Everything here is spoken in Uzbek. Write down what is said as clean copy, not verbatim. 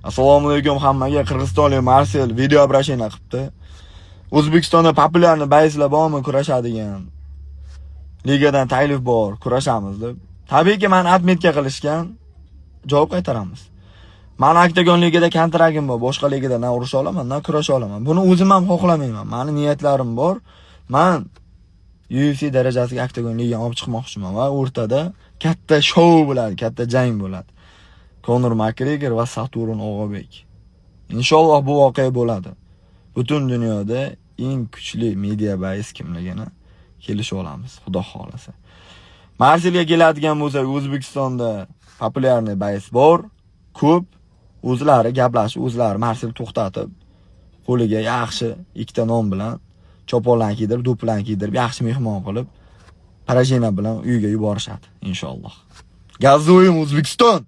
Assalomu alaykum hammaga. Qirg'izistonlik Marsel video обращение qilibdi. O'zbekistonda populyarni bayslar bormi kurashadigan? Ligadan taklif bor, kurashamiz deb. Tabiiyki, meni atmetga qilishgan. Javob qaytaramiz. Meni Oktagon ligada kontragim bor. Boshqa ligada na urusha olaman, na kurasha olaman. Buni o'zim ham xohlamayman. Meni niyatlarim bor. Men UFC darajasiga Oktagon ligaga olib chiqmoqchiman va o'rtada katta shou bo'ladi, katta jang bo'ladi. Conor McGregor va Saturn Og'abek. Inshaalloh bu voqea bo'ladi. Butun dunyoda eng kuchli media bays kimligini kelishib olamiz, xudo xolasa. Marselga keladigan bo'lsak, O'zbekistonda populyarniy bays bor, ko'p. O'zlari gaplashib, o'zlari Marsel to'xtatib, qo'liga yaxshi ikkita non bilan choponlan kiydirib, do'plan kiydirib, yaxshi mehmon qilib, parajina bilan uyiga yuborishadi, inshaalloh. Gazzo'yim O'zbekiston!